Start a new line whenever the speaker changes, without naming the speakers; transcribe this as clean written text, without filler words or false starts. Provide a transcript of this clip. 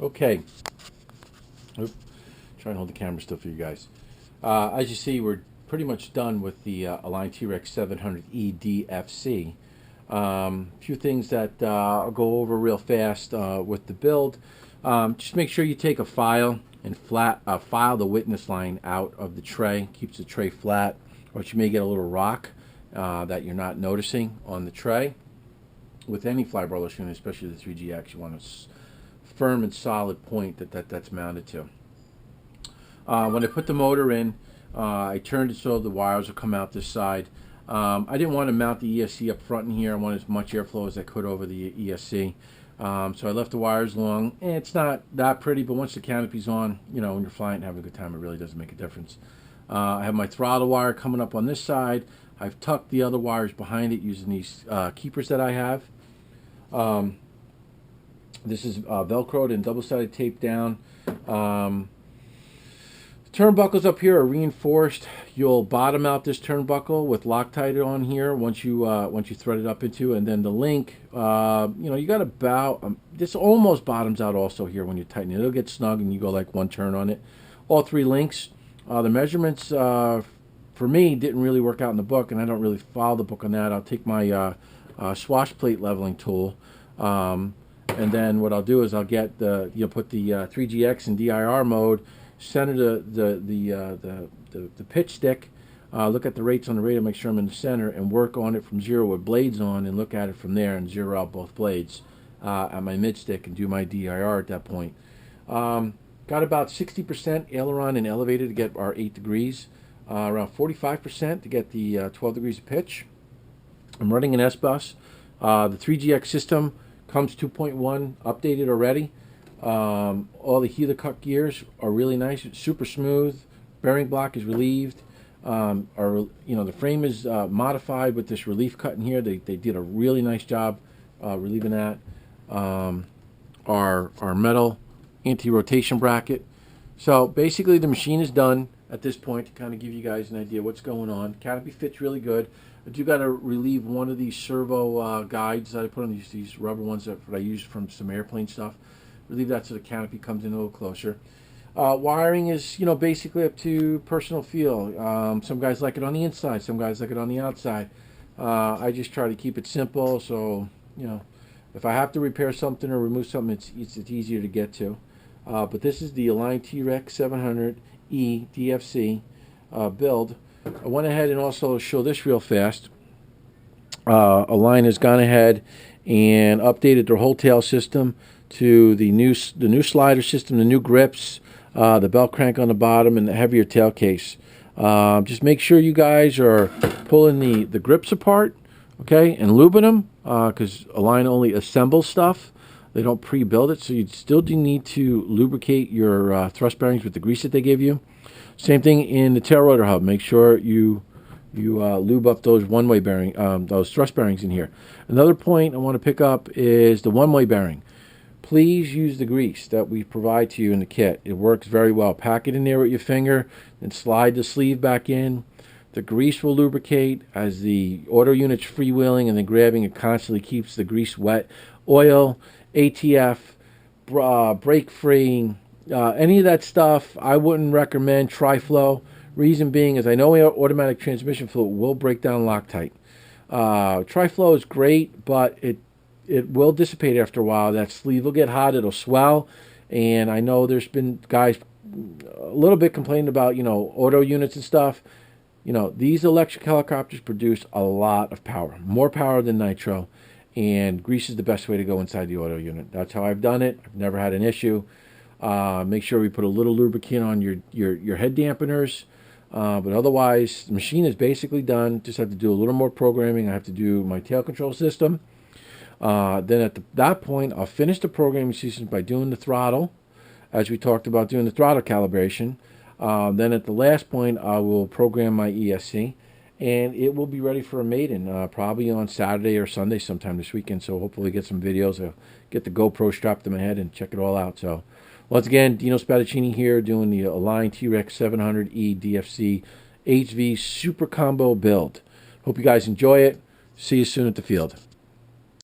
Okay. Oop. Try and hold the camera still for you guys. As you see, we're pretty much done with the Align T-Rex 700E Dfc. A few things that I'll go over real fast with the build. Just make sure you take a file and file the witness line out of the tray. Keeps the tray flat, or you may get a little rock that you're not noticing on the tray. With any fly broiler unit, especially the 3GX, you want a firm and solid point that's mounted to. When I put the motor in, I turned it so the wires will come out this side. I didn't want to mount the ESC up front in here. I wanted as much airflow as I could over the ESC. So I left the wires long. And it's not that pretty, but once the canopy's on, you know, when you're flying and having a good time, it really doesn't make a difference. I have my throttle wire coming up on this side. I've tucked the other wires behind it using these keepers that I have. This is Velcroed and double-sided tape down. Turnbuckles up here are reinforced. You'll bottom out this turnbuckle with Loctite on here once you thread it up into, and then the link. You know, you got about this almost bottoms out also here when you tighten it. It'll get snug and you go like one turn on it. All three links. The measurements for me didn't really work out in the book, and I don't really follow the book on that. I'll take my swash plate leveling tool. And then what I'll do is I'll get put the 3GX in DIR mode, center the pitch stick, look at the rates on the radio, make sure I'm in the center, and work on it from zero with blades on, and look at it from there and zero out both blades at my mid stick and do my DIR at that point. Got about 60% aileron and elevated to get our 8 degrees, around 45% to get the 12 degrees of pitch. I'm running an S-bus. The 3GX system comes 2.1 updated already. All the helicut gears are really nice. It's super smooth. Bearing block is relieved. The frame is modified with this relief cut in here. They did a really nice job relieving that. Our metal anti-rotation bracket. So basically the machine is done at this point to kind of give you guys an idea what's going on. Canopy fits really good. I do got to relieve one of these servo guides that I put on these rubber ones that I use from some airplane stuff. Relieve that so the canopy comes in a little closer. Wiring is, basically up to personal feel. Some guys like it on the inside, some guys like it on the outside. I just try to keep it simple, so if I have to repair something or remove something, it's easier to get to. But this is the Align T-Rex 700E Dfc build. I went ahead and also show this real fast. Align has gone ahead and updated their whole tail system to the new slider system, the new grips, the belt crank on the bottom, and the heavier tail case. Just make sure you guys are pulling the grips apart, okay, and lubing them, because Align only assembles stuff. They don't pre-build it, so you still do need to lubricate your thrust bearings with the grease that they give you. Same thing in the tail rotor hub. Make sure you lube up those one-way bearing, those thrust bearings in here. Another point I want to pick up is the one-way bearing. Please use the grease that we provide to you in the kit. It works very well. Pack it in there with your finger, then slide the sleeve back in. The grease will lubricate as the auto unit's freewheeling and then grabbing. It constantly keeps the grease wet. Oil, ATF, brake free, any of that stuff I wouldn't recommend. Tri-Flow. Reason being is I know automatic transmission fluid will break down Loctite. Tri-Flow is great, but it will dissipate after a while. That sleeve will get hot, it'll swell, and I know there's been guys a little bit complaining about auto units and stuff. These electric helicopters produce a lot of power, more power than nitro, and grease is the best way to go inside the auto unit. That's how I've done it. I've never had an issue. Make sure we put a little lubricant on your head dampeners, but otherwise the machine is basically done. Just have to do a little more programming. I have to do my tail control system. Then at that point I'll finish the programming system by doing the throttle, as we talked about, doing the throttle calibration. Then at the last point I will program my ESC, and it will be ready for a maiden probably on Saturday or Sunday sometime this weekend. So hopefully get some videos. I'll get the GoPro strapped to my head and check it all out. So once again, Dino Spadaccini here doing the Align T-Rex 700E Dfc HV Super Combo build. Hope you guys enjoy it. See you soon at the field.